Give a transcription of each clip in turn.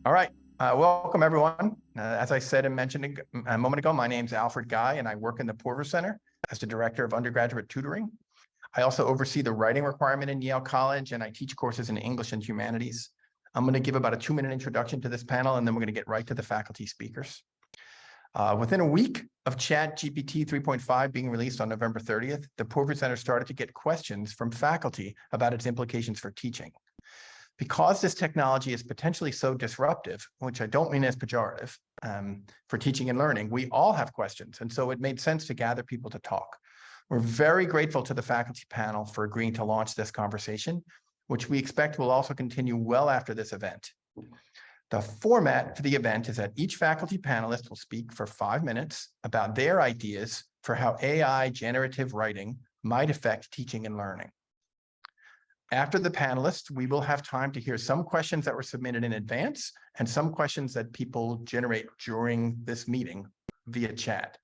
All right, welcome everyone. As I said and mentioned a moment ago, my name's Alfie Guy and I work in the Poorvu Center as the Director of Undergraduate Tutoring. I also oversee the writing requirement in Yale College and I teach courses in English and Humanities. I'm going to give about a 2-minute introduction to this panel and then we're going to get right to the faculty speakers. Within a week of Chat GPT 3.5 being released on November 30th, the Poorvu Center started to get questions from faculty about its implications for teaching. Because this technology is potentially so disruptive, which I don't mean as pejorative, for teaching and learning, we all have questions. And so it made sense to gather people to talk. We're very grateful to the faculty panel for agreeing to launch this conversation, which we expect will also continue well after this event. The format for the event is that each faculty panelist will speak for 5 minutes about their ideas for how AI generative writing might affect teaching and learning. After the panelists, we will have time to hear some questions that were submitted in advance and some questions that people generate during this meeting via chat.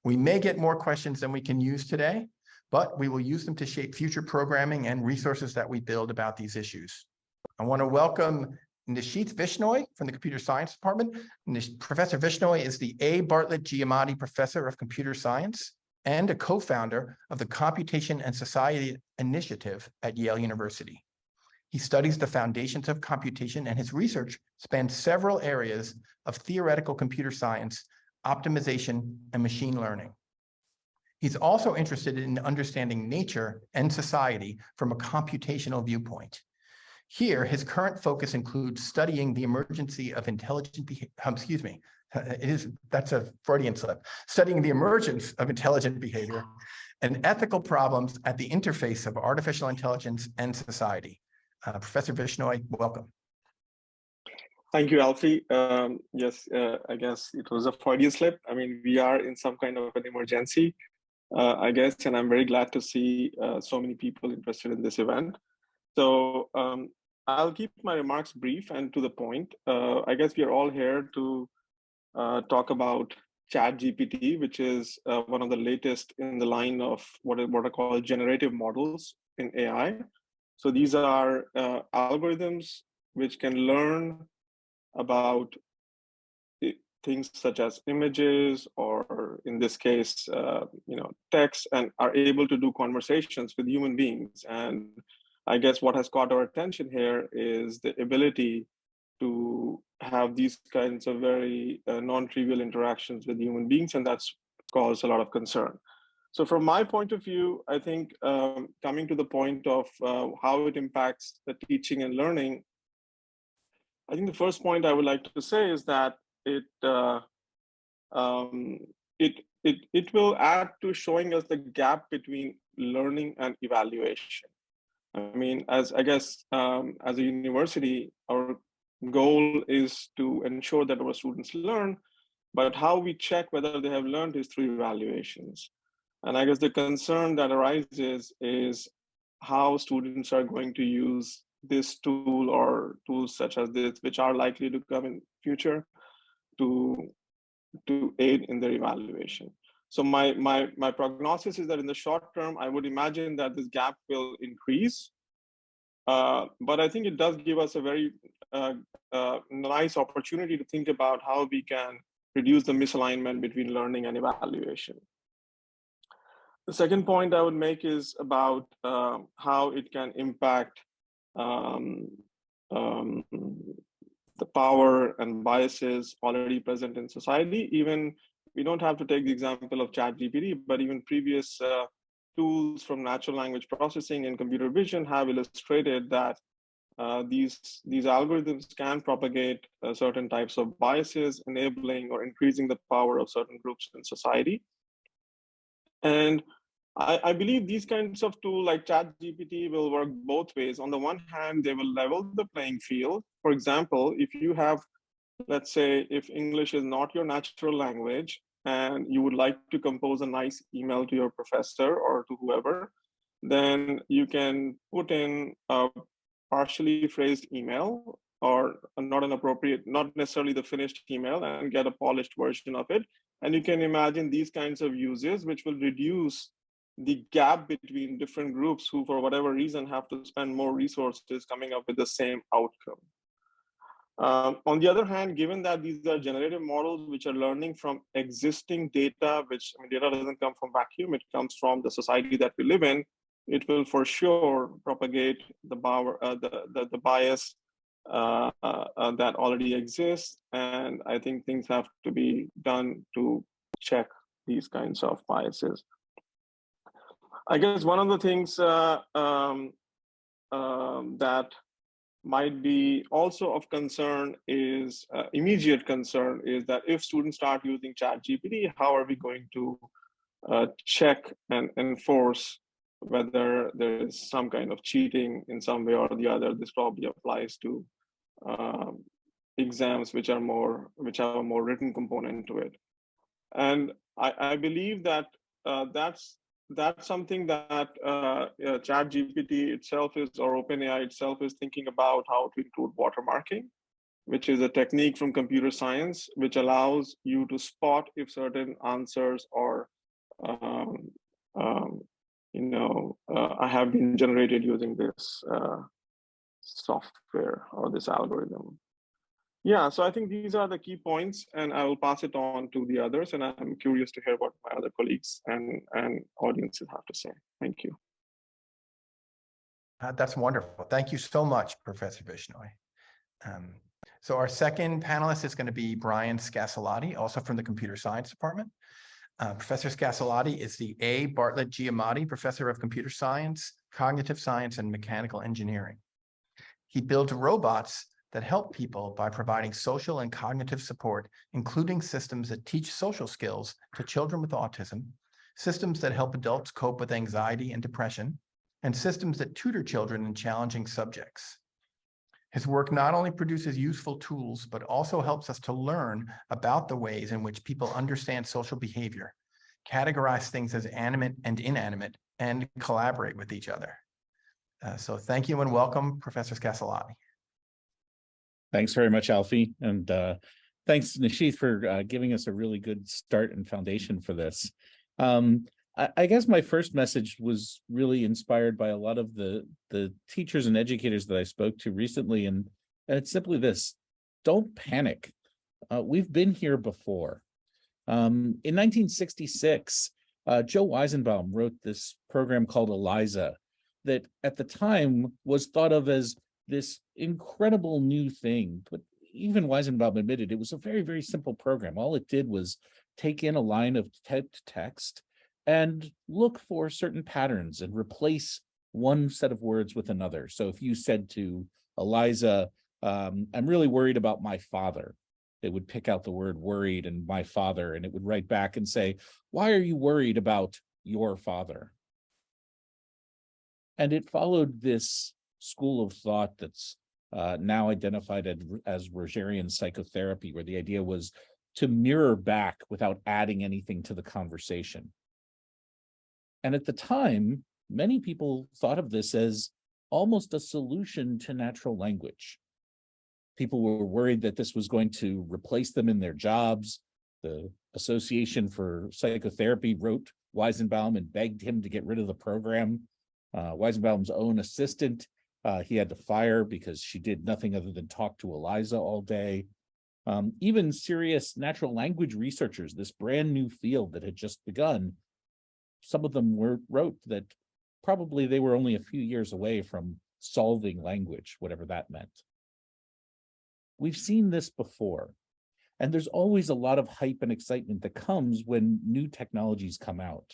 We may get more questions than we can use today, but we will use them to shape future programming and resources that we build about these issues. I want to welcome Nisheeth Vishnoi from the Computer Science Department. Professor Vishnoi is the A. Bartlett Giamatti Professor of Computer Science and a co-founder of the Computation and Society Initiative at Yale University. He studies the foundations of computation and his research spans several areas of theoretical computer science, optimization, and machine learning. He's also interested in understanding nature and society from a computational viewpoint. Here, his current focus includes studying the emergence of intelligent behavior, that's a Freudian slip, studying the emergence of intelligent behavior and ethical problems at the interface of artificial intelligence and society. Professor Vishnoi, welcome. Thank you, Alfie. Yes, I guess it was a Freudian slip. I mean, we are in some kind of an emergency, I guess, and I'm very glad to see so many people interested in this event. So I'll keep my remarks brief and to the point. I guess we are all here to talk about Chat GPT, which is one of the latest in the line of what are called generative models in AI. So these are algorithms which can learn about things such as images, or in this case, text, and are able to do conversations with human beings. And I guess what has caught our attention here is the ability to have these kinds of very non-trivial interactions with human beings, and that's caused a lot of concern. So from my point of view, I think coming to the point of how it impacts the teaching and learning, I think the first point I would like to say is that it will add to showing us the gap between learning and evaluation. I mean, as I guess as a university, our goal is to ensure that our students learn, but how we check whether they have learned is through evaluations. And I guess the concern that arises is how students are going to use this tool or tools such as this, which are likely to come in future, to aid in their evaluation. So my prognosis is that in the short term, I would imagine that this gap will increase. But I think it does give us a very nice opportunity to think about how we can reduce the misalignment between learning and evaluation. The second point I would make is about how it can impact the power and biases already present in society. Even we don't have to take the example of Chat GPT, but even previous tools from natural language processing and computer vision have illustrated that these algorithms can propagate certain types of biases, enabling or increasing the power of certain groups in society. And I believe these kinds of tools like Chat GPT will work both ways. On the one hand, they will level the playing field. For example, if you have, let's say, if English is not your natural language, and you would like to compose a nice email to your professor or to whoever, then you can put in a partially phrased email or not necessarily the finished email, and get a polished version of it. And you can imagine these kinds of uses, which will reduce the gap between different groups who, for whatever reason, have to spend more resources coming up with the same outcome. On the other hand, given that these are generative models which are learning from existing data, which data doesn't come from vacuum, it comes from the society that we live in, it will for sure propagate the bias that already exists. And I think things have to be done to check these kinds of biases. I guess one of the things that might be also of concern is, immediate concern is that if students start using Chat GPT, how are we going to check and enforce whether there is some kind of cheating in some way or the other? This probably applies to exams which have a more written component to it. And I believe that that's something that Chat GPT itself is, or OpenAI itself is thinking about, how to include watermarking, which is a technique from computer science, which allows you to spot if certain answers are, have been generated using this software or this algorithm. Yeah, so I think these are the key points, and I will pass it on to the others, and I'm curious to hear what my other colleagues and audiences have to say. Thank you. That's wonderful. Thank you so much, Professor Vishnoi. So our second panelist is going to be Brian Scassellati, also from the Computer Science Department. Professor Scassellati is the A. Bartlett Giamatti Professor of Computer Science, Cognitive Science, and Mechanical Engineering. He builds robots that help people by providing social and cognitive support, including systems that teach social skills to children with autism, systems that help adults cope with anxiety and depression, and systems that tutor children in challenging subjects. His work not only produces useful tools, but also helps us to learn about the ways in which people understand social behavior, categorize things as animate and inanimate, and collaborate with each other. So thank you and welcome, Professor Scassellati. Thanks very much, Alfie. And thanks, Nisheeth, for giving us a really good start and foundation for this. I guess my first message was really inspired by a lot of the teachers and educators that I spoke to recently. And it's simply this: don't panic. We've been here before. In 1966, Joe Weizenbaum wrote this program called ELIZA that at the time was thought of as this incredible new thing, but even Weizenbaum admitted it was a very, very simple program. All it did was take in a line of typed text and look for certain patterns and replace one set of words with another. So if you said to ELIZA, I'm really worried about my father, it would pick out the word worried and my father, and it would write back and say, why are you worried about your father? And it followed this school of thought that's now identified as Rogerian psychotherapy, where the idea was to mirror back without adding anything to the conversation. And at the time, many people thought of this as almost a solution to natural language. People were worried that this was going to replace them in their jobs. The Association for Psychotherapy wrote Weizenbaum and begged him to get rid of the program. Weizenbaum's own assistant, he had to fire because she did nothing other than talk to ELIZA all day. Even serious natural language researchers, this brand new field that had just begun, some of them wrote that probably they were only a few years away from solving language, whatever that meant. We've seen this before, and there's always a lot of hype and excitement that comes when new technologies come out.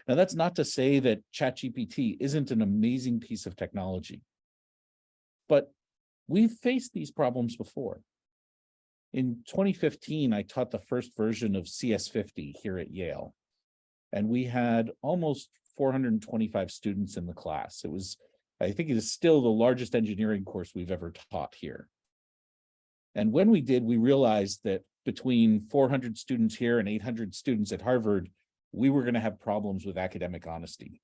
Now, that's not to say that Chat GPT isn't an amazing piece of technology, but we've faced these problems before. In 2015, I taught the first version of CS50 here at Yale, and we had almost 425 students in the class. It was, I think it is still the largest engineering course we've ever taught here. And when we did, we realized that between 400 students here and 800 students at Harvard, we were going to have problems with academic honesty.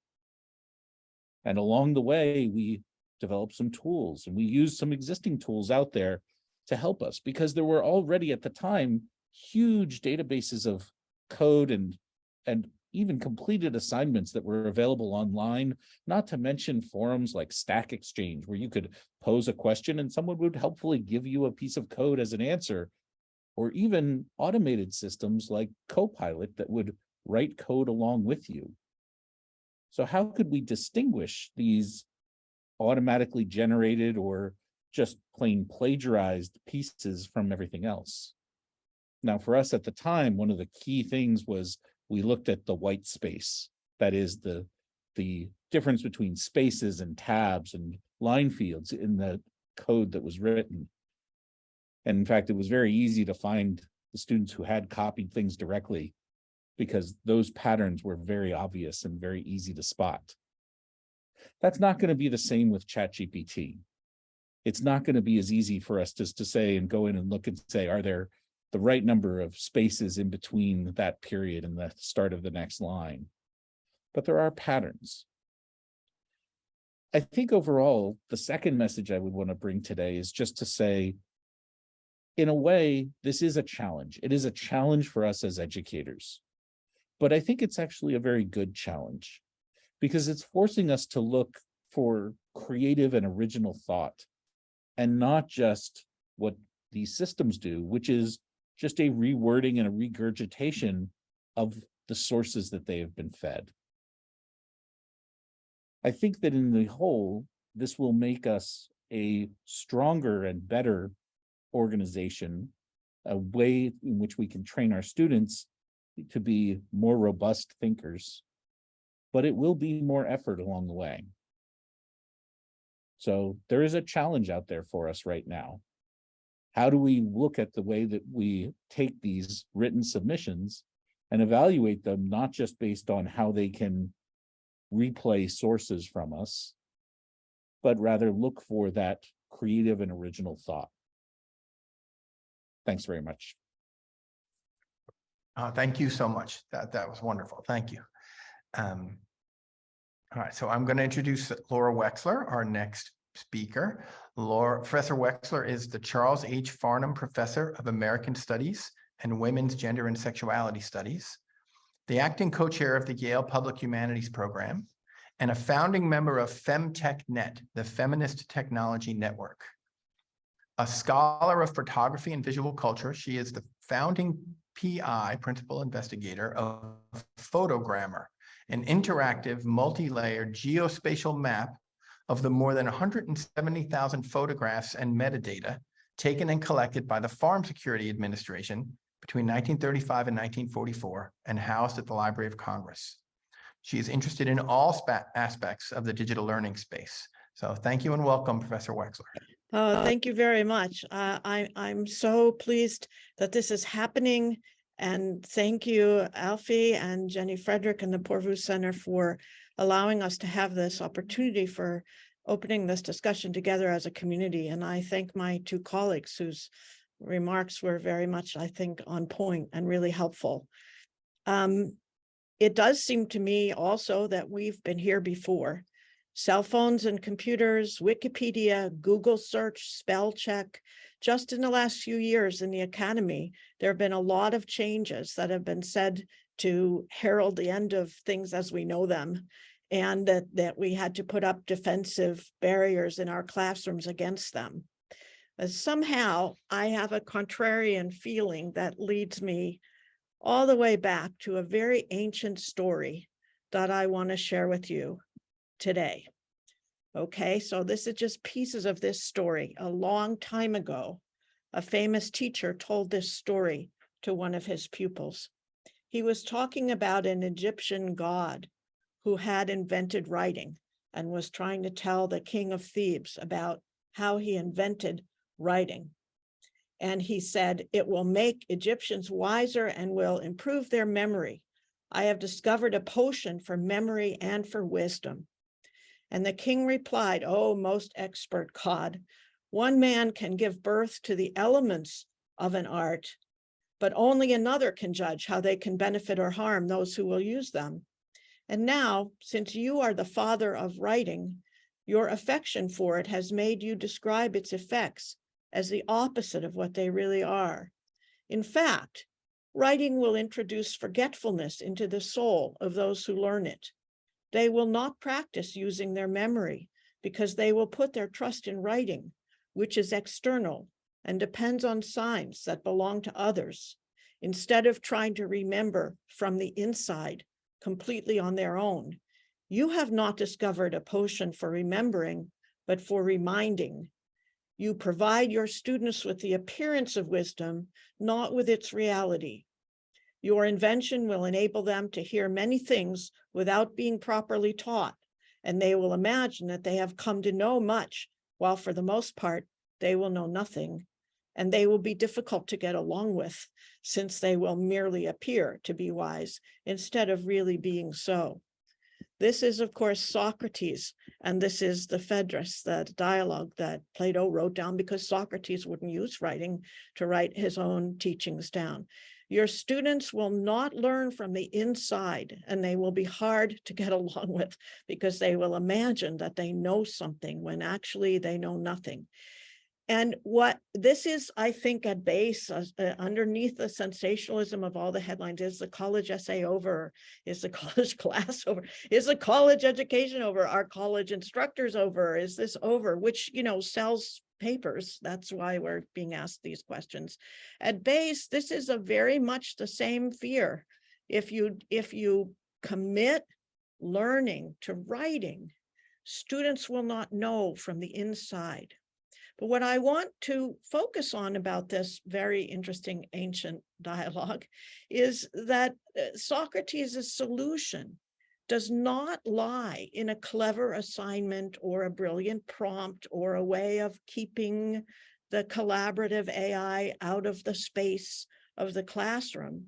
And along the way, we developed some tools, and we used some existing tools out there to help us, because there were already at the time huge databases of code and even completed assignments that were available online, not to mention forums like Stack Exchange, where you could pose a question and someone would helpfully give you a piece of code as an answer, or even automated systems like Copilot that would write code along with you. So how could we distinguish these automatically generated or just plain plagiarized pieces from everything else? Now, for us at the time, one of the key things was we looked at the white space. That is the difference between spaces and tabs and line fields in the code that was written. And in fact, it was very easy to find the students who had copied things directly because those patterns were very obvious and very easy to spot. That's not going to be the same with Chat GPT. It's not going to be as easy for us just to say and go in and look and say, are there the right number of spaces in between that period and the start of the next line? But there are patterns. I think overall, the second message I would want to bring today is just to say, in a way, this is a challenge. It is a challenge for us as educators. But I think it's actually a very good challenge because it's forcing us to look for creative and original thought and not just what these systems do, which is just a rewording and a regurgitation of the sources that they have been fed. I think that in the whole, this will make us a stronger and better organization, a way in which we can train our students to be more robust thinkers, but it will be more effort along the way. So there is a challenge out there for us right now. How do we look at the way that we take these written submissions and evaluate them, not just based on how they can replay sources from us, but rather look for that creative and original thought? Thanks very much. Thank you so much. That was wonderful. Thank you. All right, so I'm going to introduce Laura Wexler, our next speaker. Professor Wexler is the Charles H. Farnam Professor of American Studies and Women's Gender and Sexuality Studies, the acting co-chair of the Yale Public Humanities Program, and a founding member of FemTechNet, the Feminist Technology Network. A scholar of photography and visual culture, she is the founding PI, principal investigator, of Photogrammer, an interactive, multi-layered geospatial map of the more than 170,000 photographs and metadata taken and collected by the Farm Security Administration between 1935 and 1944 and housed at the Library of Congress. She is interested in all aspects of the digital learning space. So thank you and welcome, Professor Wexler. Thank you very much. I'm so pleased that this is happening. And thank you, Alfie and Jenny Frederick and the Poorvu Center for allowing us to have this opportunity for opening this discussion together as a community. And I thank my two colleagues whose remarks were very much, I think, on point and really helpful. It does seem to me also that we've been here before. Cell phones and computers, Wikipedia, Google search, spell check. Just in the last few years in the academy, there have been a lot of changes that have been said to herald the end of things as we know them, and that we had to put up defensive barriers in our classrooms against them. Somehow, I have a contrarian feeling that leads me all the way back to a very ancient story that I want to share with you today. Okay, so this is just pieces of this story. A long time ago, a famous teacher told this story to one of his pupils. He was talking about an Egyptian god who had invented writing and was trying to tell the king of Thebes about how he invented writing. And he said, "It will make Egyptians wiser and will improve their memory. I have discovered a potion for memory and for wisdom." And the king replied, "Oh, most expert god, one man can give birth to the elements of an art, but only another can judge how they can benefit or harm those who will use them. And now, since you are the father of writing, your affection for it has made you describe its effects as the opposite of what they really are. In fact, Writing will introduce forgetfulness into the soul of those who learn it. They will not practice using their memory because they will put their trust in writing, which is external and depends on signs that belong to others, instead of trying to remember from the inside completely on their own. You have not discovered a potion for remembering, but for reminding. You provide your students with the appearance of wisdom, not with its reality. Your invention will enable them to hear many things without being properly taught, and they will imagine that they have come to know much, while for the most part, they will know nothing, and they will be difficult to get along with, since they will merely appear to be wise instead of really being so. This is, of course, Socrates, and this is the Phaedrus, the dialogue that Plato wrote down because Socrates wouldn't use writing to write his own teachings down. Your students will not learn from the inside, and they will be hard to get along with because they will imagine that they know something when actually they know nothing. And what this is, I think, at base, underneath the sensationalism of all the headlines, is the college essay over? Is the college class over? Is the college education over? Are college instructors over? Is this over? Which, sells papers. That's why we're being asked these questions. At base, this is a very much the same fear. If you commit learning to writing, students will not know from the inside. But what I want to focus on about this very interesting ancient dialogue is that Socrates' solution does not lie in a clever assignment or a brilliant prompt or a way of keeping the collaborative AI out of the space of the classroom.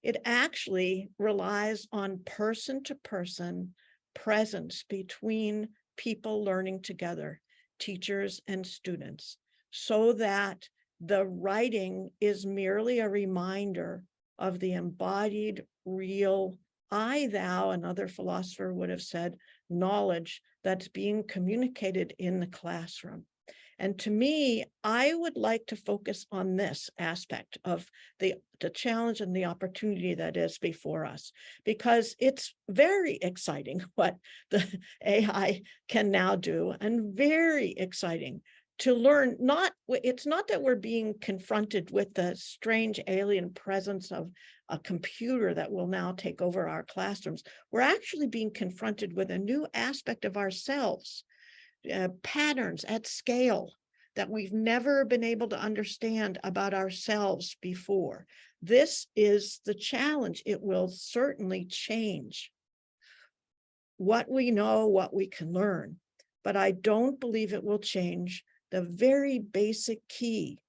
It actually relies on person-to-person presence between people learning together, teachers and students, so that the writing is merely a reminder of the embodied, real, I, thou, another philosopher would have said, knowledge that's being communicated in the classroom. And to me, I would like to focus on this aspect of the challenge and the opportunity that is before us, because it's very exciting what the AI can now do, and very exciting to learn. It's not that we're being confronted with the strange alien presence of a computer that will now take over our classrooms. We're actually being confronted with a new aspect of ourselves, patterns at scale that we've never been able to understand about ourselves before. This is the challenge. It will certainly change what we know, what we can learn, but I don't believe it will change the very basic key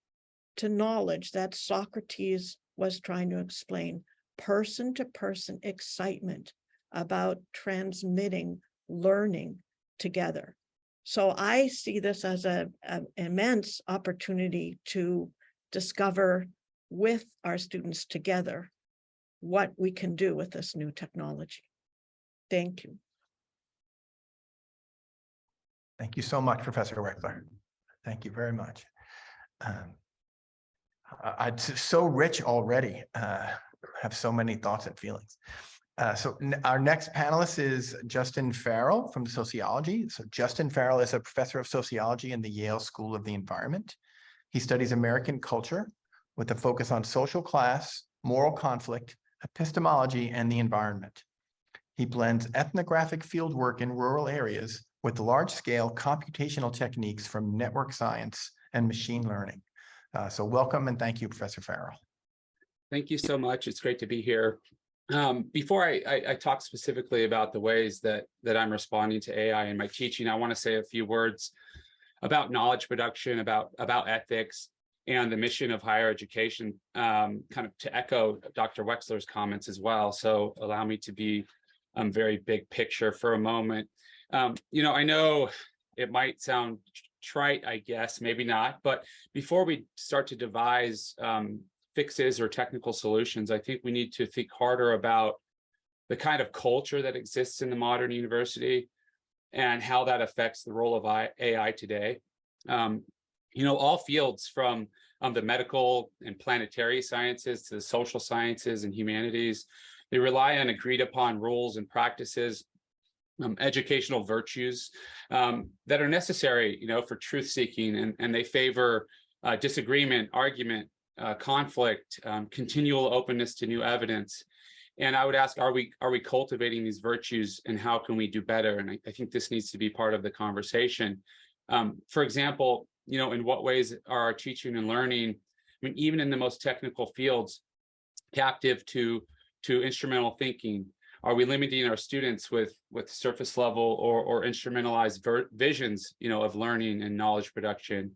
to knowledge that Socrates was trying to explain: person-to-person excitement about transmitting learning together. So I see this as an immense opportunity to discover with our students together what we can do with this new technology. Thank you. Thank you so much, Professor Wexler. Thank you very much. It's so rich already. Have so many thoughts and feelings. So our next panelist is Justin Farrell from Sociology. So Justin Farrell is a professor of sociology in the Yale School of the Environment. He studies American culture with a focus on social class, moral conflict, epistemology, and the environment. He blends ethnographic fieldwork in rural areas with large-scale computational techniques from network science and machine learning. So welcome and thank you, Professor Farrell. Thank you so much. It's great to be here. Before I talk specifically about the ways that I'm responding to AI in my teaching, I want to say a few words about knowledge production, about ethics, and the mission of higher education, kind of to echo Dr. Wexler's comments as well. So allow me to be very big picture for a moment. I know it might sound trite, I guess, maybe not, but before we start to devise fixes or technical solutions, I think we need to think harder about the kind of culture that exists in the modern university and how that affects the role of AI today. All fields from the medical and planetary sciences to the social sciences and humanities. They rely on agreed upon rules and practices, educational virtues that are necessary, for truth seeking, and they favor disagreement, argument, conflict, continual openness to new evidence. And I would ask, are we cultivating these virtues, and how can we do better? And I think this needs to be part of the conversation. For example, in what ways are our teaching and learning, even in the most technical fields, captive to instrumental thinking? Are we limiting our students with surface level or instrumentalized visions, of learning and knowledge production?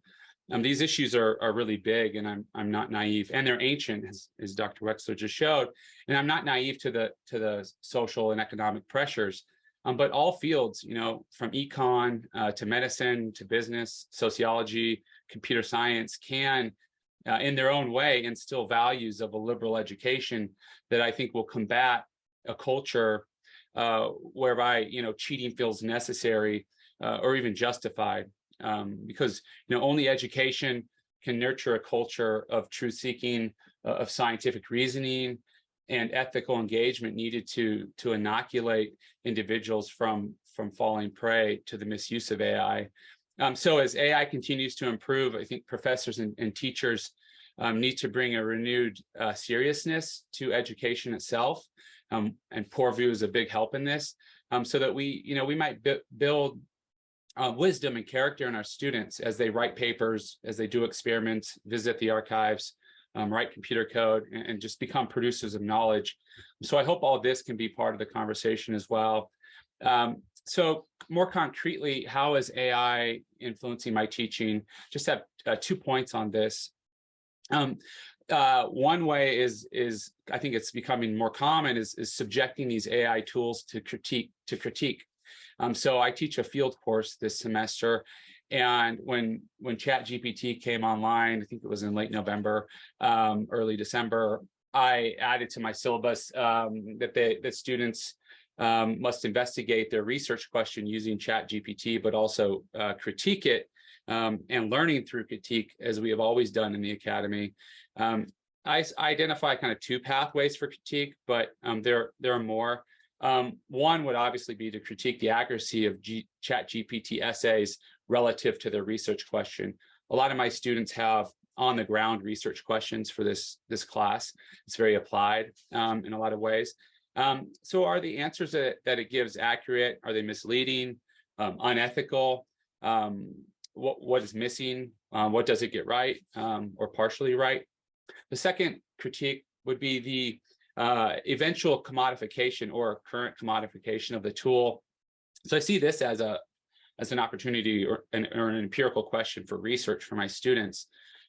These issues are really big, and I'm not naive, and they're ancient, as Dr. Wexler just showed. And I'm not naive to the social and economic pressures. But all fields, from econ to medicine to business, sociology, computer science, can, in their own way, instill values of a liberal education that I think will combat a culture whereby cheating feels necessary or even justified, because only education can nurture a culture of truth seeking, of scientific reasoning, and ethical engagement needed to inoculate individuals from falling prey to the misuse of AI. So as AI continues to improve, I think professors and teachers need to bring a renewed seriousness to education itself. And Poorvu is a big help in this, so that we might build wisdom and character in our students as they write papers, as they do experiments, visit the archives, write computer code, and just become producers of knowledge. So I hope all this can be part of the conversation as well. So more concretely, how is AI influencing my teaching? Just have 2 points on this. One way is I think it's becoming more common is subjecting these AI tools to critique. So I teach a field course this semester, and when Chat GPT came online, I think it was in late November, early December, I added to my syllabus that students must investigate their research question using Chat GPT, but also critique it, and learning through critique, as we have always done in the academy. I identify kind of 2 pathways for critique, but there are more. One would obviously be to critique the accuracy of Chat GPT essays relative to their research question. A lot of my students have on-the-ground research questions for this class. It's very applied in a lot of ways. So are the answers that it gives accurate? Are they misleading, unethical? What is missing? What does it get right, or partially right? The second critique would be the eventual commodification or current commodification of the tool. So I see this as an opportunity or an empirical question for research for my students.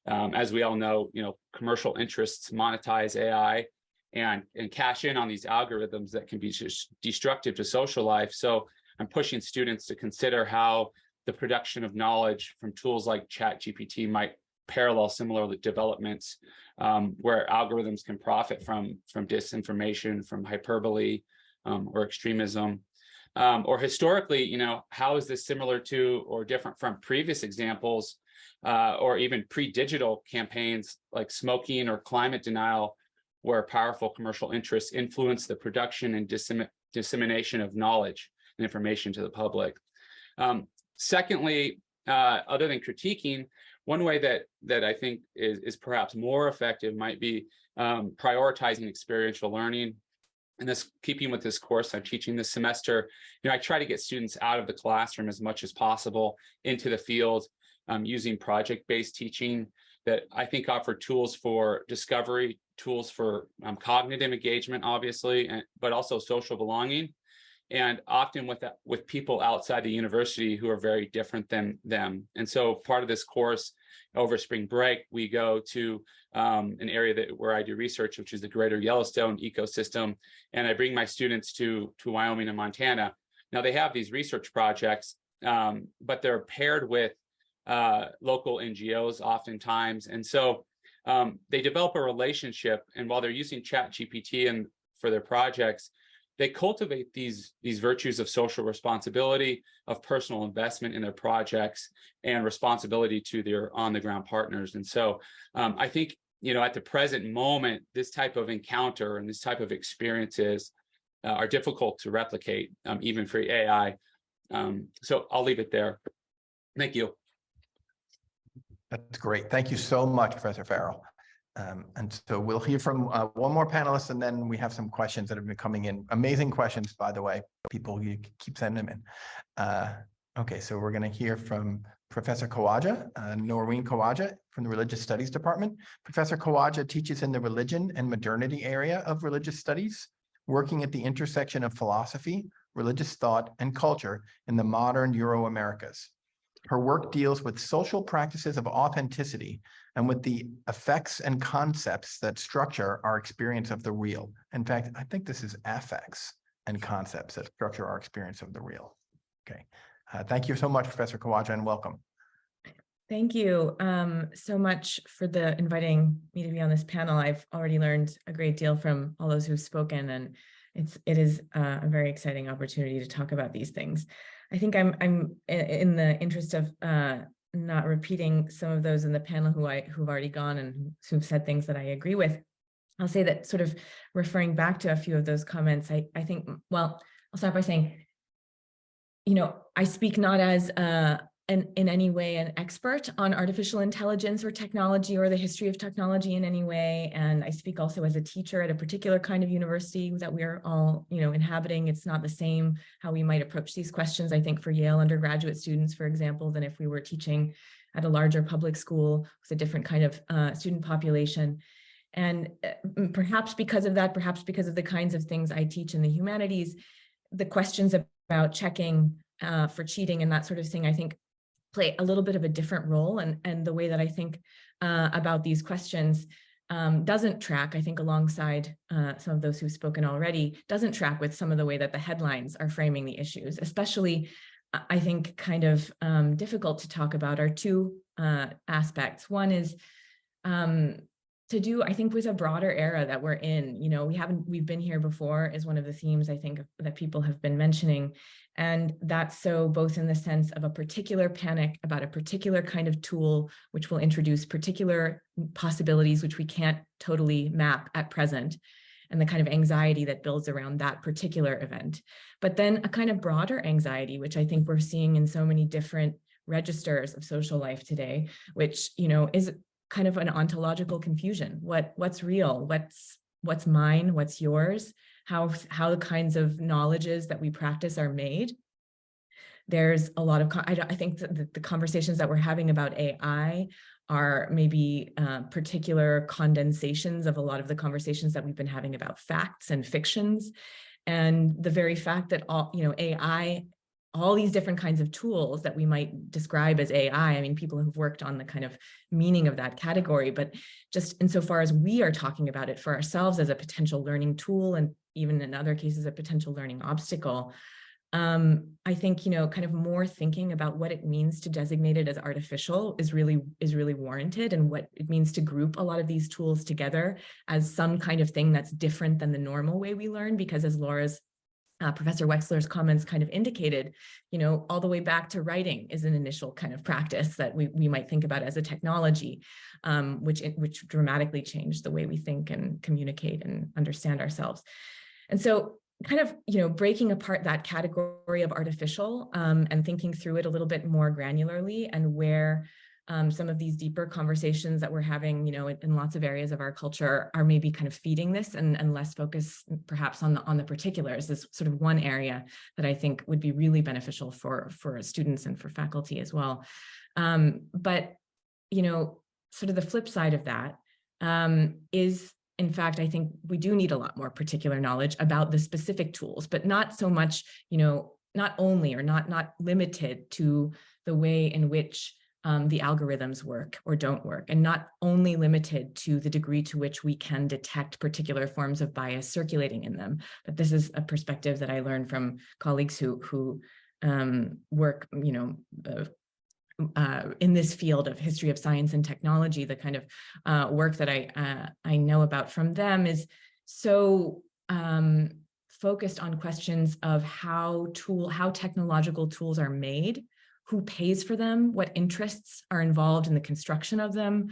As we all know, commercial interests monetize AI and cash in on these algorithms that can be just destructive to social life. So I'm pushing students to consider how the production of knowledge from tools like Chat GPT might parallel similar developments, where algorithms can profit from disinformation, from hyperbole, or extremism. Or historically, how is this similar to or different from previous examples, or even pre-digital campaigns like smoking or climate denial, where powerful commercial interests influence the production and dissemination of knowledge and information to the public. Secondly, other than critiquing, one way that I think is perhaps more effective might be prioritizing experiential learning. And this, keeping with this course I'm teaching this semester, I try to get students out of the classroom as much as possible into the field, using project-based teaching that I think offer tools for discovery, tools for cognitive engagement, obviously, but also social belonging. And often with people outside the university who are very different than them. And so part of this course over spring break, we go to an area where I do research, which is the greater Yellowstone ecosystem. And I bring my students to Wyoming and Montana. Now they have these research projects, but they're paired with local NGOs oftentimes. And so they develop a relationship. And while they're using Chat GPT for their projects, they cultivate these virtues of social responsibility, of personal investment in their projects, and responsibility to their on-the-ground partners. And so I think, at the present moment, this type of encounter and this type of experiences are difficult to replicate, even for AI. So I'll leave it there. Thank you. That's great. Thank you so much, Professor Farrell. And so we'll hear from one more panelist, and then we have some questions that have been coming in. Amazing questions, by the way. People, you keep sending them in. Okay, so we're going to hear from Professor Khawaja, Noreen Khawaja from the Religious Studies Department. Professor Khawaja teaches in the religion and modernity area of religious studies, working at the intersection of philosophy, religious thought, and culture in the modern Euro-Americas. Her work deals with social practices of authenticity and with the effects and concepts that structure our experience of the real. In fact, I think this is affects and concepts that structure our experience of the real. Okay. Thank you so much, Professor Khawaja, and welcome. Thank you so much for inviting me to be on this panel. I've already learned a great deal from all those who've spoken, and it is a very exciting opportunity to talk about these things. I think I'm in the interest of not repeating some of those in the panel who've already gone and who've said things that I agree with. I'll say that, sort of referring back to a few of those comments, I think, well, I'll start by saying, I speak not as in any way an expert on artificial intelligence or technology or the history of technology in any way. And I speak also as a teacher at a particular kind of university that we're all, inhabiting. It's not the same how we might approach these questions, I think, for Yale undergraduate students, for example, than if we were teaching at a larger public school with a different kind of student population. And perhaps because of that, perhaps because of the kinds of things I teach in the humanities, the questions about checking for cheating and that sort of thing, I think, play a little bit of a different role, and the way that I think about these questions doesn't track, I think, alongside some of those who've spoken already, doesn't track with some of the way that the headlines are framing the issues. Especially, I think, kind of difficult to talk about are two aspects. One is to do, I think, with a broader era that we're in. We've been here before is one of the themes, I think, that people have been mentioning. And that's so both in the sense of a particular panic about a particular kind of tool, which will introduce particular possibilities, which we can't totally map at present, and the kind of anxiety that builds around that particular event. But then a kind of broader anxiety, which I think we're seeing in so many different registers of social life today, which, is kind of an ontological confusion. What's real? What's mine? What's yours? How the kinds of knowledges that we practice are made. There's a lot of, I think that the conversations that we're having about AI are maybe particular condensations of a lot of the conversations that we've been having about facts and fictions. And the very fact that AI, all these different kinds of tools that we might describe as AI, I mean, people who've worked on the kind of meaning of that category, but just insofar as we are talking about it for ourselves as a potential learning tool, and even in other cases, a potential learning obstacle, I think, kind of more thinking about what it means to designate it as artificial is really warranted, and what it means to group a lot of these tools together as some kind of thing that's different than the normal way we learn, because as Laura's Professor Wexler's comments kind of indicated, all the way back to writing is an initial kind of practice that we might think about as a technology, which dramatically changed the way we think and communicate and understand ourselves. And so kind of, breaking apart that category of artificial and thinking through it a little bit more granularly, and where some of these deeper conversations that we're having, in lots of areas of our culture are maybe kind of feeding this, and less focus perhaps on the particulars is sort of one area that I think would be really beneficial for students and for faculty as well. But, sort of the flip side of that is, in fact, I think we do need a lot more particular knowledge about the specific tools, but not so much, not only or not limited to the way in which the algorithms work or don't work, and not only limited to the degree to which we can detect particular forms of bias circulating in them. But this is a perspective that I learned from colleagues who work, in this field of history of science and technology. The kind of work that I know about from them is so focused on questions of how technological tools are made, who pays for them, what interests are involved in the construction of them,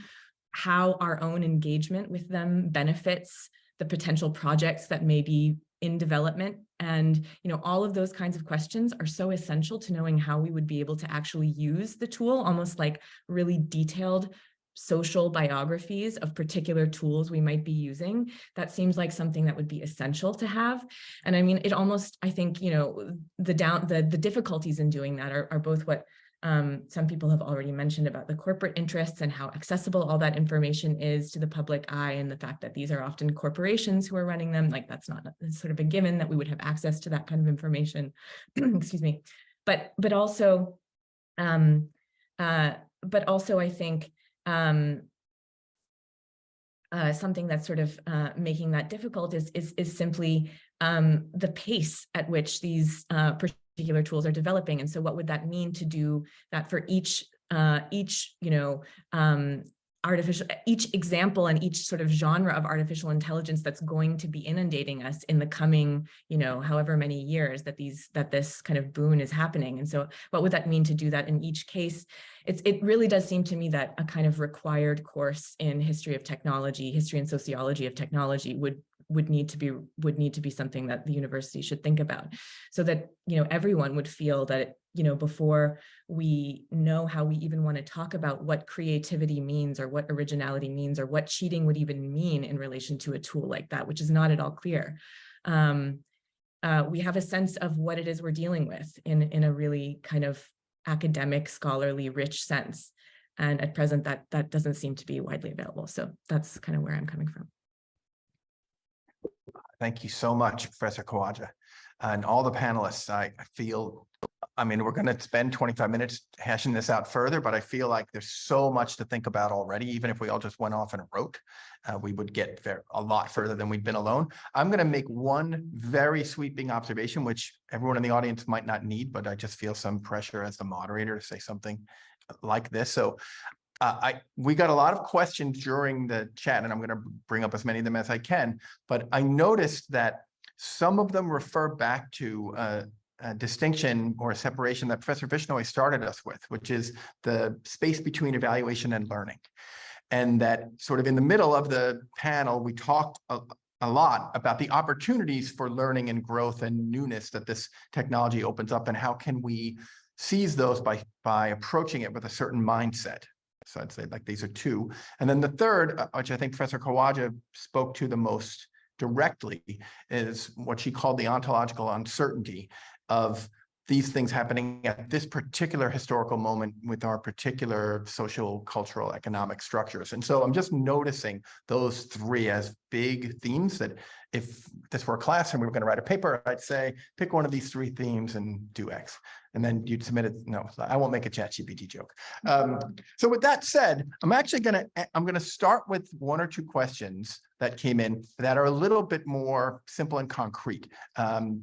how our own engagement with them benefits the potential projects that may be in development. And all of those kinds of questions are so essential to knowing how we would be able to actually use the tool, almost like really detailed social biographies of particular tools we might be using. That seems like something that would be essential to have. And I mean, it almost, I think, the difficulties in doing that are both what some people have already mentioned about the corporate interests and how accessible all that information is to the public eye, and the fact that these are often corporations who are running them. Like, that's not sort of a given that we would have access to that kind of information. Excuse me. But also I think something that's sort of making that difficult is simply the pace at which these particular tools are developing. And so what would that mean to do that for each example and each sort of genre of artificial intelligence that's going to be inundating us in the coming, however many years that this kind of boon is happening. And so what would that mean to do that in each case? It really does seem to me that a kind of required course in history of technology, history and sociology of technology would need to be something that the university should think about, so that everyone would feel that before we know how we even want to talk about what creativity means, or what originality means, or what cheating would even mean in relation to a tool like that, which is not at all clear. We have a sense of what it is we're dealing with in a really kind of academic, scholarly, rich sense. And at present, that doesn't seem to be widely available. So that's kind of where I'm coming from. Thank you so much, Professor Khawaja, and all the panelists. I feel, we're going to spend 25 minutes hashing this out further, but I feel like there's so much to think about already. Even if we all just went off and wrote, we would get a lot further than we've been alone. I'm going to make one very sweeping observation, which everyone in the audience might not need, but I just feel some pressure as the moderator to say something like this. So we got a lot of questions during the chat, and I'm going to bring up as many of them as I can, but I noticed that some of them refer back to a distinction or a separation that Professor Vishnoi started us with, which is the space between evaluation and learning. And that sort of in the middle of the panel, we talked a lot about the opportunities for learning and growth and newness that this technology opens up, and how can we seize those by approaching it with a certain mindset. So I'd say like these are two. And then the third, which I think Professor Khawaja spoke to the most directly, is what she called the ontological uncertainty of these things happening at this particular historical moment with our particular social, cultural, economic structures. And so I'm just noticing those three as big themes that if this were a class and we were going to write a paper, I'd say, pick one of these three themes and do X. And then you'd submit it. No, I won't make a Chat GPT joke. So with that said, I'm going to start with one or two questions that came in that are a little bit more simple and concrete,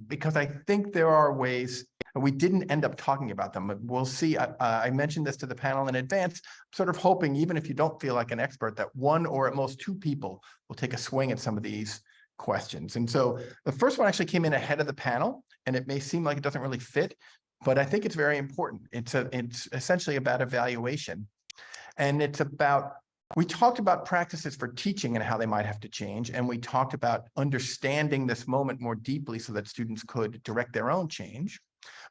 because I think there are ways. We didn't end up talking about them, but we'll see. I mentioned this to the panel in advance, sort of hoping, even if you don't feel like an expert, that one or at most two people will take a swing at some of these questions. And so the first one actually came in ahead of the panel, and it may seem like it doesn't really fit, but I think it's very important. It's essentially about evaluation. And we talked about practices for teaching and how they might have to change. And we talked about understanding this moment more deeply so that students could direct their own change.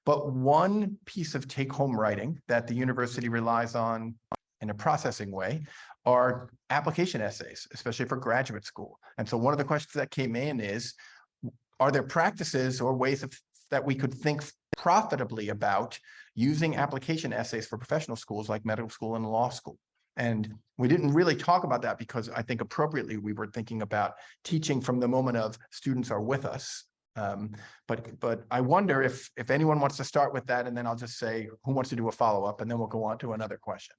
But one piece of take-home writing that the university relies on in a processing way are application essays, especially for graduate school. And so one of the questions that came in is, are there practices or ways that we could think profitably about using application essays for professional schools like medical school and law school? And we didn't really talk about that because I think appropriately we were thinking about teaching from the moment of students are with us. But I wonder if anyone wants to start with that, and then I'll just say who wants to do a follow-up, and then we'll go on to another question.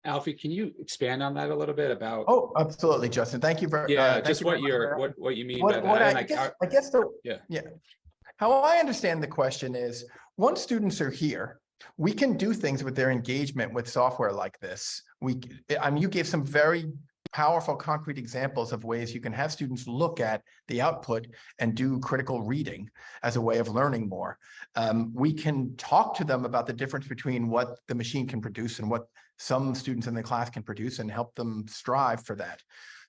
Alfie, can you expand on that a little bit about? Oh, absolutely, Justin. Thank you very just what you mean by that. I guess how I understand the question is, once students are here, we can do things with their engagement with software like this. You gave some very powerful, concrete examples of ways you can have students look at the output and do critical reading as a way of learning more. We can talk to them about the difference between what the machine can produce and what some students in the class can produce and help them strive for that.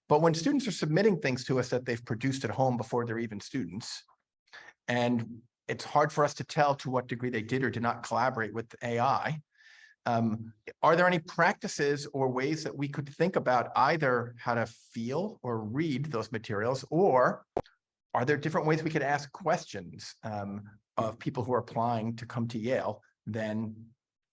But when students are submitting things to us that they've produced at home before they're even students, and it's hard for us to tell to what degree they did or did not collaborate with AI, are there any practices or ways that we could think about either how to feel or read those materials, or are there different ways we could ask questions of people who are applying to come to Yale than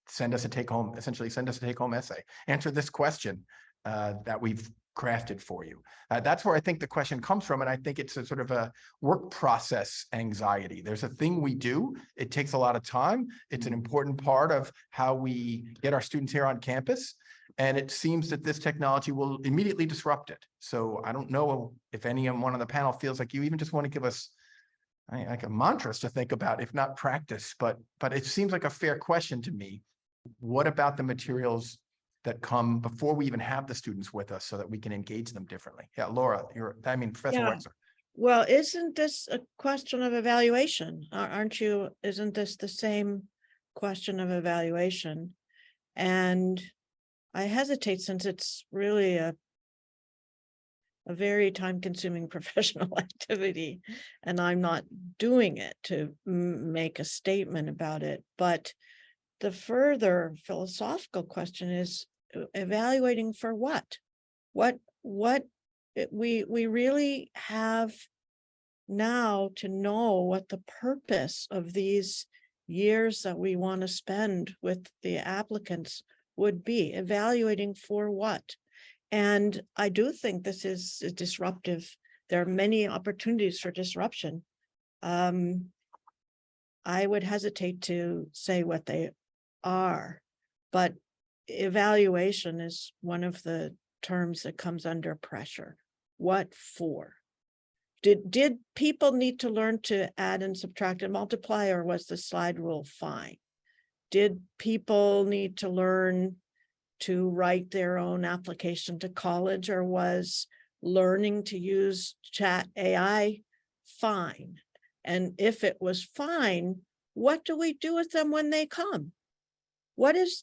send us a take-home, essentially send us a take-home essay? Answer this question that we've crafted for you. That's where I think the question comes from. And I think it's a sort of a work process anxiety. There's a thing we do. It takes a lot of time. It's an important part of how we get our students here on campus. And it seems that this technology will immediately disrupt it. So I don't know if anyone on the panel feels like you even just want to give us like a mantras to think about, if not practice, but it seems like a fair question to me. What about the materials that come before we even have the students with us so that we can engage them differently? Yeah, Laura, Professor Wexler. Well, isn't this a question of evaluation? Aren't you, isn't this the same question of evaluation? And I hesitate, since it's really a very time-consuming professional activity, and I'm not doing it to make a statement about it. But the further philosophical question is, evaluating for what? We really have now to know what the purpose of these years that we want to spend with the applicants would be. Evaluating for what? And I do think this is disruptive. There are many opportunities for disruption. I would hesitate to say what they are, but evaluation is one of the terms that comes under pressure. What for? Did people need to learn to add and subtract and multiply, or was the slide rule fine? Did people need to learn to write their own application to college, or was learning to use chat AI fine? And if it was fine, what do we do with them when they come? What is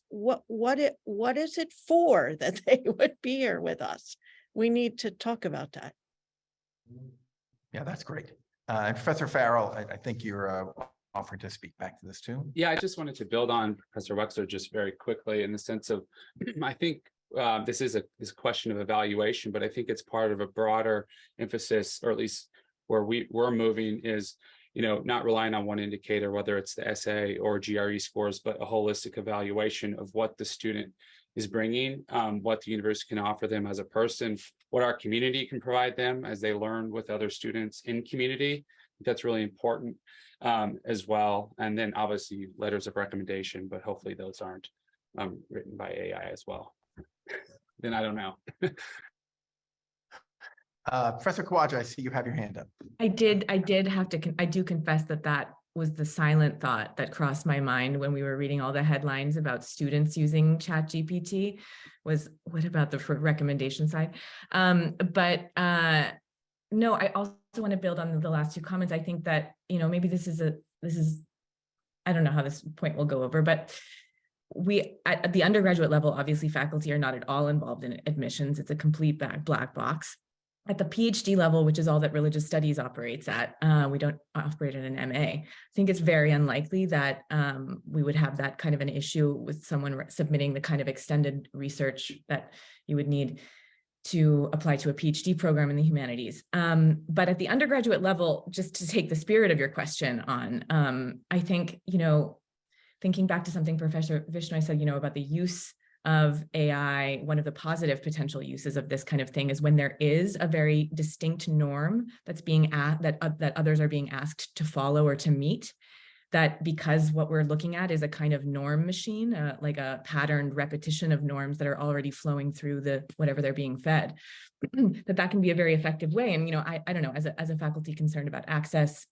it for that they would be here with us? We need to talk about that. Yeah, that's great. And Professor Farrell, I think you're offering to speak back to this too. Yeah, I just wanted to build on Professor Wexler just very quickly, in the sense of, I think this is a question of evaluation, but I think it's part of a broader emphasis, or at least where we're moving is, not relying on one indicator, whether it's the essay or GRE scores, but a holistic evaluation of what the student is bringing, what the university can offer them as a person, what our community can provide them as they learn with other students in community. That's really important as well. And then obviously letters of recommendation, but hopefully those aren't written by AI as well. Then I don't know. Professor Khawaja, I see you have your hand up. I do confess that was the silent thought that crossed my mind when we were reading all the headlines about students using Chat GPT, was what about the recommendation side? No, I also want to build on the last two comments. I think that, maybe this is, I don't know how this point will go over, but we, at the undergraduate level, obviously faculty are not at all involved in admissions. It's a complete black box. At the PhD level, which is all that religious studies operates at, we don't operate at an MA. I think it's very unlikely that we would have that kind of an issue with someone submitting the kind of extended research that you would need to apply to a PhD program in the humanities. But at the undergraduate level, just to take the spirit of your question on, I think, thinking back to something Professor Vishnoi said, about the use of AI, one of the positive potential uses of this kind of thing is when there is a very distinct norm that's being that others are being asked to follow or to meet, that because what we're looking at is a kind of norm machine, like a patterned repetition of norms that are already flowing through whatever they're being fed, that can be a very effective way. And, I don't know, as a faculty concerned about access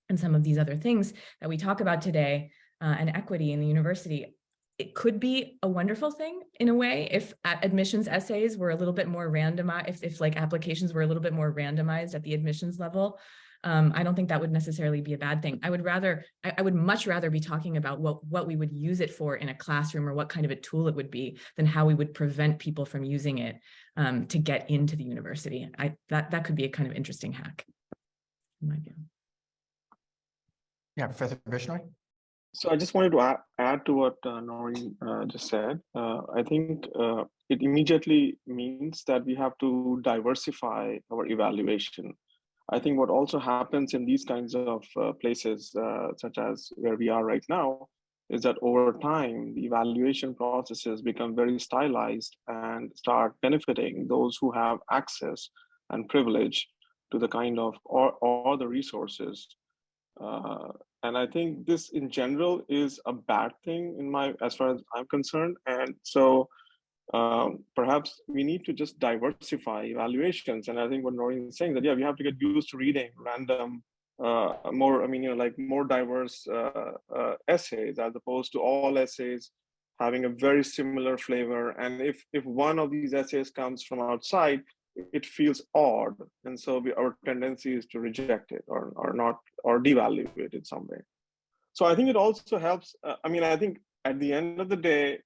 and some of these other things that we talk about today and equity in the university, it could be a wonderful thing in a way if admissions essays were a little bit more randomized, if like applications were a little bit more randomized at the admissions level. I don't think that would necessarily be a bad thing. I would much rather be talking about what we would use it for in a classroom or what kind of a tool it would be than how we would prevent people from using it to get into the university. That could be a kind of interesting hack, in my view. Yeah, Professor Vishnoi? So I just wanted to add to what Noreen just said. I think it immediately means that we have to diversify our evaluation. I think what also happens in these kinds of places, such as where we are right now, is that over time, the evaluation processes become very stylized and start benefiting those who have access and privilege to the kind of or the resources. And I think this in general is a bad thing as far as I'm concerned. And so perhaps we need to just diversify evaluations. And I think what Noreen is saying that, yeah, we have to get used to reading random, more diverse essays as opposed to all essays having a very similar flavor. And if one of these essays comes from outside, it feels odd. And so our tendency is to reject it or devalue it in some way. So I think it also helps. I think at the end of the day,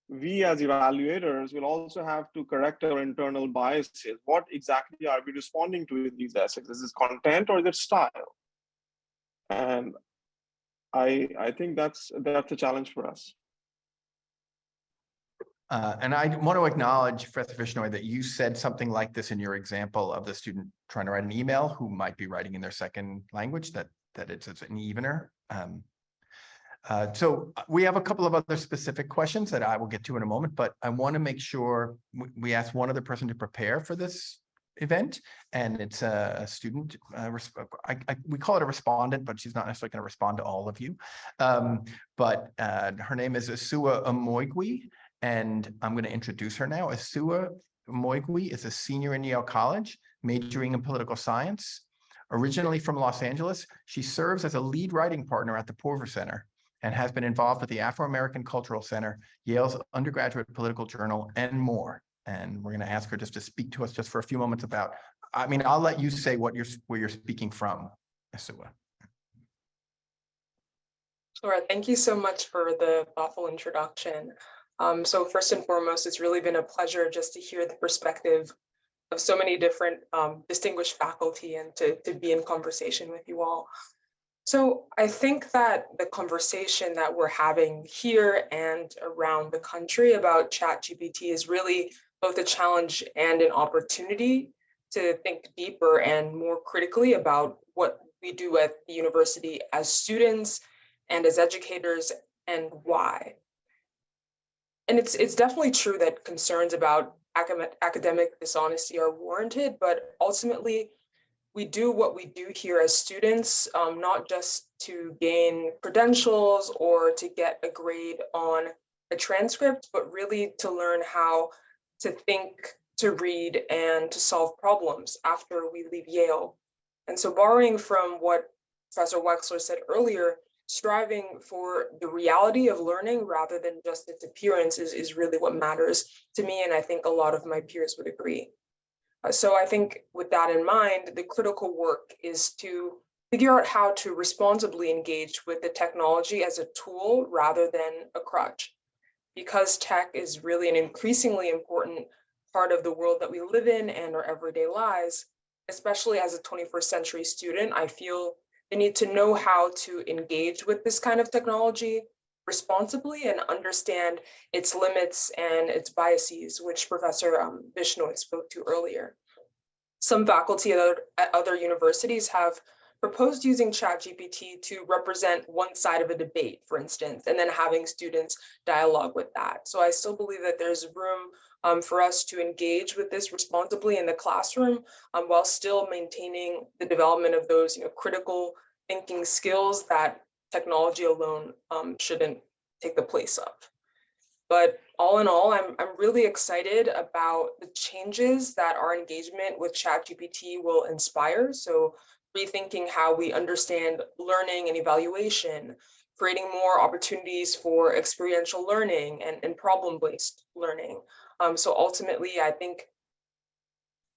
we as evaluators will also have to correct our internal biases. What exactly are we responding to in these essays? Is this content or is it style? And I think that's a challenge for us. And I want to acknowledge, Professor Vishnoi, that you said something like this in your example of the student trying to write an email who might be writing in their second language, that it's an evener. So we have a couple of other specific questions that I will get to in a moment, but I want to make sure we ask one other person to prepare for this event, and it's a student. We call it a respondent, but she's not necessarily going to respond to all of you. But her name is Isiuwa Omoigui, and I'm going to introduce her now. Isiuwa Omoigui is a senior in Yale College, majoring in political science. Originally from Los Angeles, she serves as a lead writing partner at the Poorvu Center and has been involved with the Afro-American Cultural Center, Yale's Undergraduate Political Journal, and more. And we're going to ask her just to speak to us just for a few moments about, I'll let you say where you're speaking from, Isiuwa. Sure. Thank you so much for the thoughtful introduction. So first and foremost, it's really been a pleasure just to hear the perspective of so many different distinguished faculty and to be in conversation with you all. So I think that the conversation that we're having here and around the country about Chat GPT is really both a challenge and an opportunity to think deeper and more critically about what we do at the university as students and as educators and why. And it's definitely true that concerns about academic dishonesty are warranted, but ultimately we do what we do here as students, not just to gain credentials or to get a grade on a transcript, but really to learn how to think, to read, and to solve problems after we leave Yale. And so borrowing from what Professor Wexler said earlier, striving for the reality of learning rather than just its appearance is really what matters to me, and I think a lot of my peers would agree. So I think with that in mind, the critical work is to figure out how to responsibly engage with the technology as a tool rather than a crutch. Because tech is really an increasingly important part of the world that we live in and our everyday lives, especially as a 21st century student, I feel the need to know how to engage with this kind of technology responsibly and understand its limits and its biases, which Professor Vishnoi spoke to earlier. Some faculty at other universities have proposed using Chat GPT to represent one side of a debate, for instance, and then having students dialogue with that. So I still believe that there's room for us to engage with this responsibly in the classroom while still maintaining the development of those critical thinking skills that technology alone shouldn't take the place of. But all in all, I'm really excited about the changes that our engagement with Chat GPT will inspire. So rethinking how we understand learning and evaluation, creating more opportunities for experiential learning and problem-based learning. So ultimately, I think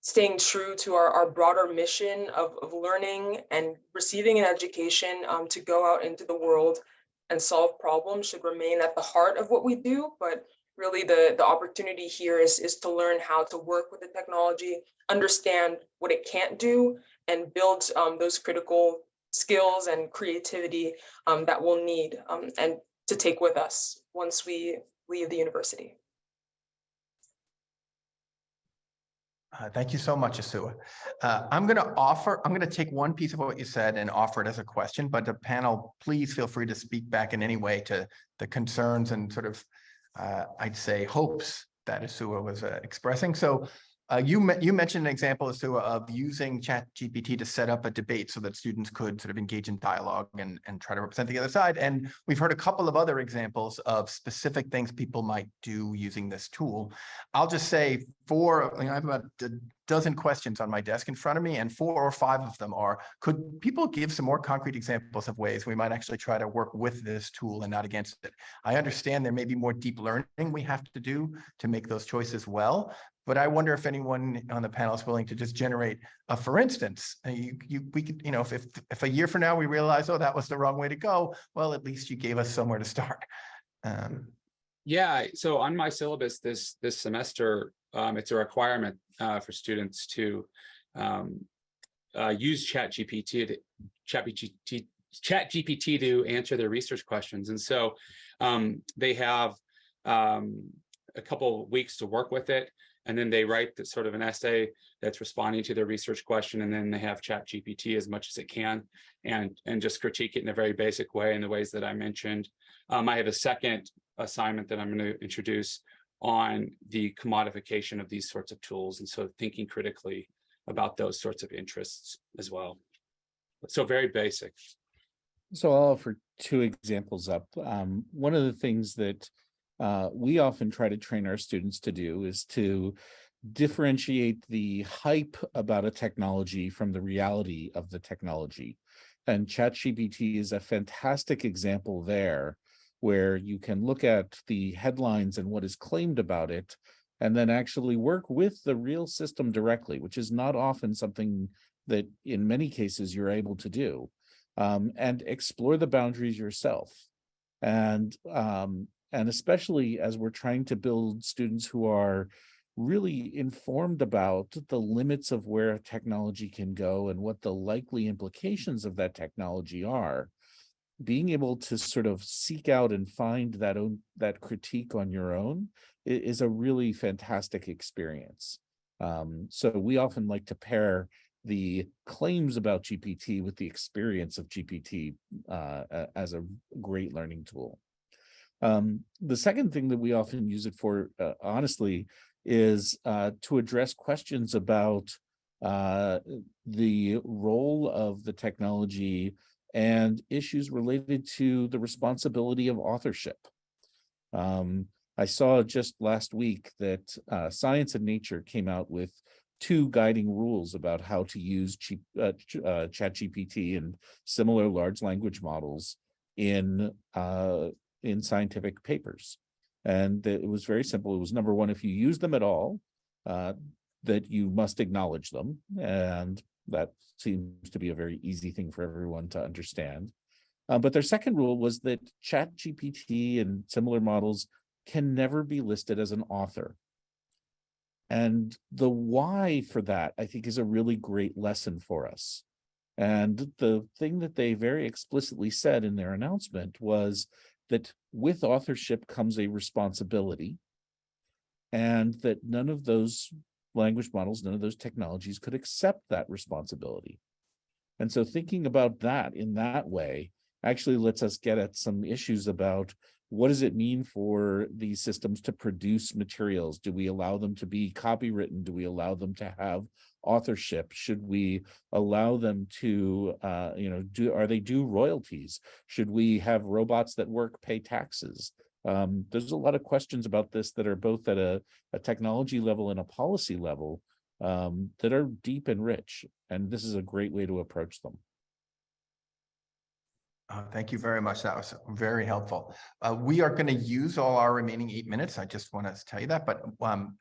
staying true to our broader mission of learning and receiving an education to go out into the world and solve problems should remain at the heart of what we do. But really the opportunity here is to learn how to work with the technology, understand what it can't do, and build those critical skills and creativity that we'll need and to take with us once we leave the university. Thank you so much, Isiuwa. I'm going to take one piece of what you said and offer it as a question, but the panel, please feel free to speak back in any way to the concerns and sort of, I'd say, hopes that Isiuwa was expressing. So you mentioned an example, Isiuwa, of using Chat GPT to set up a debate so that students could sort of engage in dialogue and try to represent the other side. And we've heard a couple of other examples of specific things people might do using this tool. I'll just say I have about a dozen questions on my desk in front of me, and 4 or 5 of them are, could people give some more concrete examples of ways we might actually try to work with this tool and not against it? I understand there may be more deep learning we have to do to make those choices well, but I wonder if anyone on the panel is willing to just generate a, for instance, we could, you know, if a year from now we realize, oh, that was the wrong way to go, well, at least you gave us somewhere to start. Yeah, so on my syllabus this semester, it's a requirement for students to use Chat GPT to answer their research questions. And so they have a couple of weeks to work with it, and then they write sort of an essay that's responding to their research question, and then they have Chat GPT as much as it can and just critique it in a very basic way in the ways that I mentioned. I have a second assignment that I'm going to introduce on the commodification of these sorts of tools, and so thinking critically about those sorts of interests as well. So very basic. So I'll offer 2 examples up. One of the things that we often try to train our students to do is to differentiate the hype about a technology from the reality of the technology. And ChatGPT is a fantastic example there, where you can look at the headlines and what is claimed about it, and then actually work with the real system directly, which is not often something that in many cases you're able to do, and explore the boundaries yourself. And especially as we're trying to build students who are really informed about the limits of where technology can go and what the likely implications of that technology are, being able to sort of seek out and find that critique on your own is a really fantastic experience. So we often like to pair the claims about GPT with the experience of GPT as a great learning tool. The second thing that we often use it for, honestly, is to address questions about the role of the technology and issues related to the responsibility of authorship. I saw just last week that Science and Nature came out with 2 guiding rules about how to use ChatGPT and similar large language models in scientific papers. And it was very simple. It was, number 1, if you use them at all, that you must acknowledge them. And that seems to be a very easy thing for everyone to understand. But their second rule was that ChatGPT and similar models can never be listed as an author. And the why for that, I think, is a really great lesson for us. And the thing that they very explicitly said in their announcement was that with authorship comes a responsibility, and that none of those language models, none of those technologies could accept that responsibility. And so thinking about that in that way actually lets us get at some issues about what does it mean for these systems to produce materials? Do we allow them to be copywritten? Do we allow them to have authorship? Should we allow them to, are they due royalties? Should we have robots that work pay taxes? There's a lot of questions about this that are both at a technology level and a policy level that are deep and rich. And this is a great way to approach them. Thank you very much. That was very helpful. We are going to use all our remaining 8 minutes. I just want to tell you that, but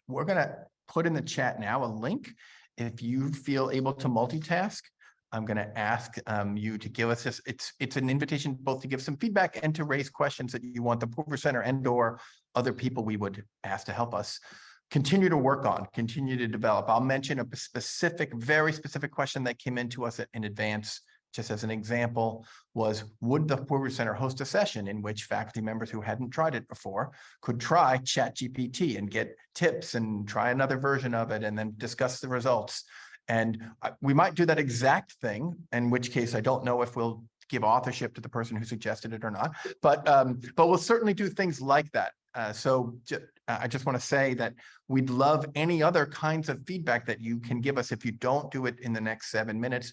we're going to put in the chat now a link. If you feel able to multitask, I'm going to ask you to give us this. It's an invitation both to give some feedback and to raise questions that you want the Poorvu Center and or other people we would ask to help us continue to work on, continue to develop. I'll mention a specific, very specific question that came into us in advance. Just as an example, was would the Poorvu Center host a session in which faculty members who hadn't tried it before could try Chat GPT and get tips and try another version of it and then discuss the results? And we might do that exact thing, in which case I don't know if we'll give authorship to the person who suggested it or not, but we'll certainly do things like that. I just want to say that we'd love any other kinds of feedback that you can give us. If you don't do it in the next 7 minutes,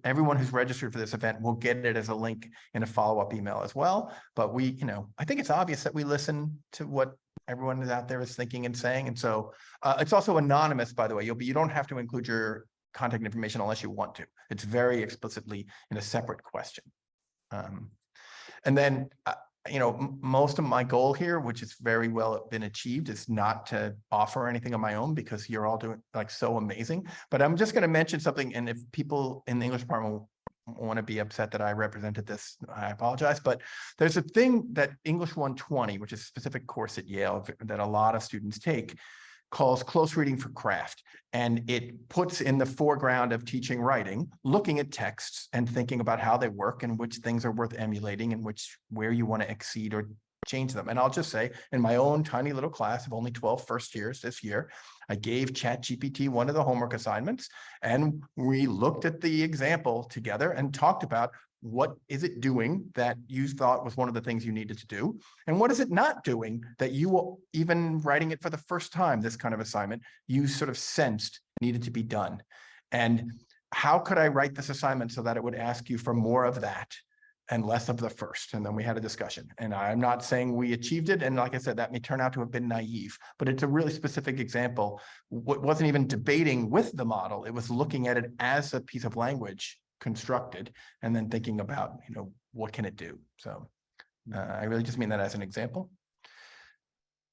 everyone who's registered for this event will get it as a link in a follow-up email as well. But I think it's obvious that we listen to what everyone is out there is thinking and saying. And so it's also anonymous, by the way. You don't have to include your contact information unless you want to. It's very explicitly in a separate question. And then most of my goal here, which is very well been achieved, is not to offer anything of my own because you're all doing like so amazing. But I'm just going to mention something, and if people in the English department want to be upset that I represented this, I apologize. But there's a thing that English 120, which is a specific course at Yale that a lot of students take, calls close reading for craft. And it puts in the foreground of teaching writing, looking at texts and thinking about how they work and which things are worth emulating and where you want to exceed or change them. And I'll just say, in my own tiny little class of only 12 first years this year, I gave Chat GPT one of the homework assignments, and we looked at the example together and talked about what is it doing that you thought was one of the things you needed to do? And what is it not doing that you, even writing it for the first time, this kind of assignment, you sort of sensed needed to be done? And how could I write this assignment so that it would ask you for more of that and less of the first? And then we had a discussion. And I'm not saying we achieved it. And like I said, that may turn out to have been naive, but it's a really specific example. What wasn't even debating with the model. It was looking at it as a piece of language constructed and then thinking about, what can it do? So I really just mean that as an example.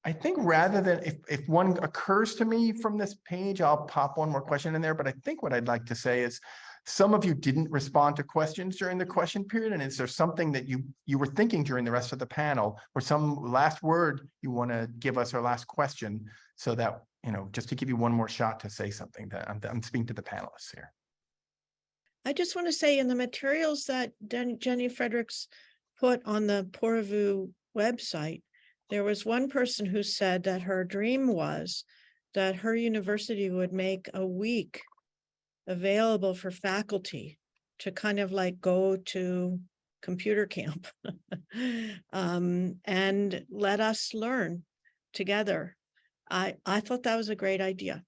I think rather than if one occurs to me from this page, I'll pop one more question in there. But I think what I'd like to say is some of you didn't respond to questions during the question period. And is there something that you were thinking during the rest of the panel, or some last word you want to give us, or last question, so that, just to give you one more shot to say something? That I'm speaking to the panelists here. I just want to say, in the materials that Jenny Fredericks put on the Poorvu website, there was one person who said that her dream was that her university would make a week available for faculty to kind of like go to computer camp and let us learn together. I thought that was a great idea.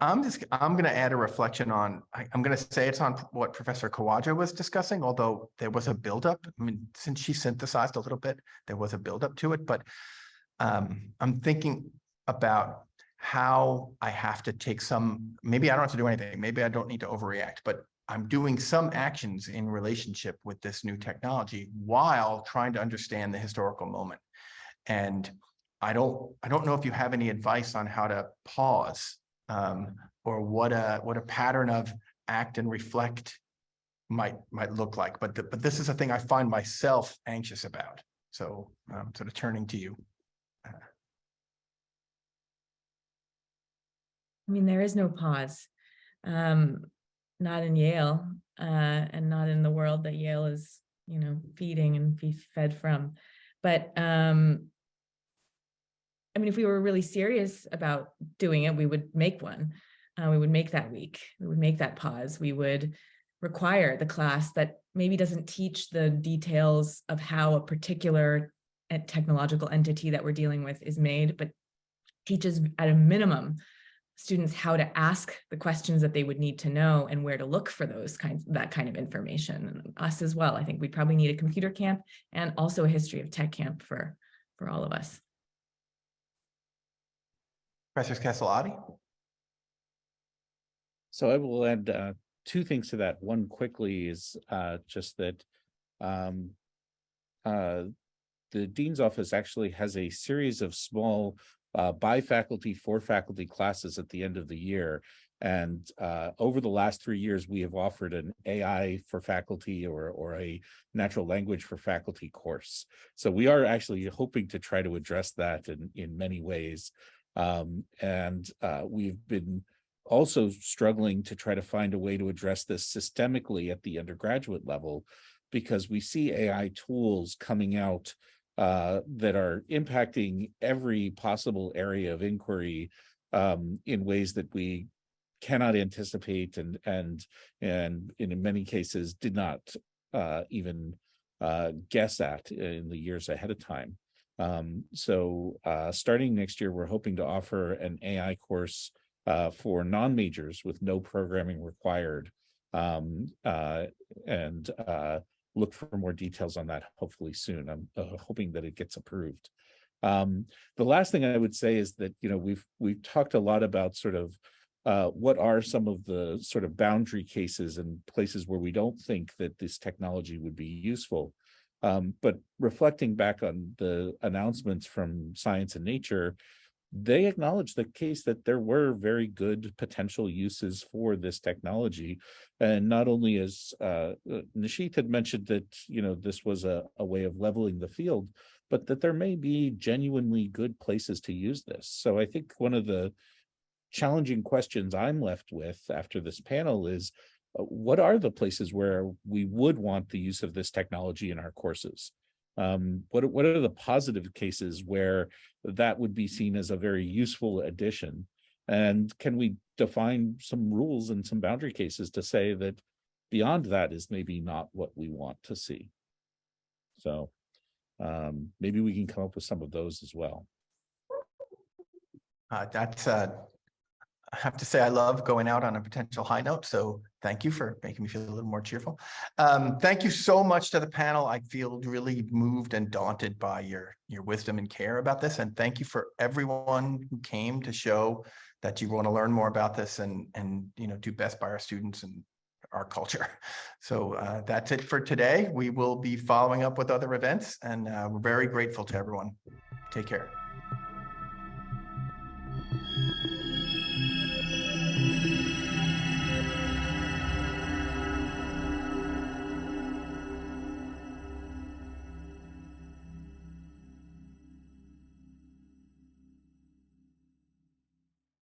I'm going to add a reflection on, I'm going to say it's on what Professor Khawaja was discussing, although there was a buildup. I mean, since she synthesized a little bit, there was a buildup to it, but I'm thinking about how I have to take maybe I don't have to do anything. Maybe I don't need to overreact, but I'm doing some actions in relationship with this new technology while trying to understand the historical moment. And I don't know if you have any advice on how to pause, or what a pattern of act and reflect might look like. But this is a thing I find myself anxious about. So sort of turning to you. I mean, there is no pause, not in Yale, and not in the world that Yale is, feeding and be fed from. But I mean, if we were really serious about doing it, we would make one. We would make that week. We would make that pause. We would require the class that maybe doesn't teach the details of how a particular technological entity that we're dealing with is made, but teaches at a minimum students how to ask the questions that they would need to know and where to look for that kind of information. And us as well. I think we'd probably need a computer camp and also a history of tech camp for all of us. Professor Scassellati? So I will add two things to that. One quickly is just that the dean's office actually has a series of small by faculty, for faculty classes at the end of the year. And over the last 3 years, we have offered an AI for faculty or a natural language for faculty course. So we are actually hoping to try to address that in many ways. And we've been also struggling to try to find a way to address this systemically at the undergraduate level, because we see AI tools coming out that are impacting every possible area of inquiry in ways that we cannot anticipate and in many cases did not even guess at in the years ahead of time. So starting next year, we're hoping to offer an AI course for non-majors with no programming required, and look for more details on that hopefully soon. I'm hoping that it gets approved. The last thing I would say is that, you know, we've talked a lot about sort of what are some of the sort of boundary cases and places where we don't think that this technology would be useful. But reflecting back on the announcements from Science and Nature, they acknowledge the case that there were very good potential uses for this technology. And not only as Nisheeth had mentioned that, you know, this was a way of leveling the field, but that there may be genuinely good places to use this. So I think one of the challenging questions I'm left with after this panel is, what are the places where we would want the use of this technology in our courses? What are the positive cases where that would be seen as a very useful addition? And can we define some rules and some boundary cases to say that beyond that is maybe not what we want to see? So maybe we can come up with some of those as well. I have to say, I love going out on a potential high note. So thank you for making me feel a little more cheerful. Thank you so much to the panel. I feel really moved and daunted by your wisdom and care about this. And thank you for everyone who came to show that you want to learn more about this and you know, do best by our students and our culture. So that's it for today. We will be following up with other events, and we're very grateful to everyone. Take care.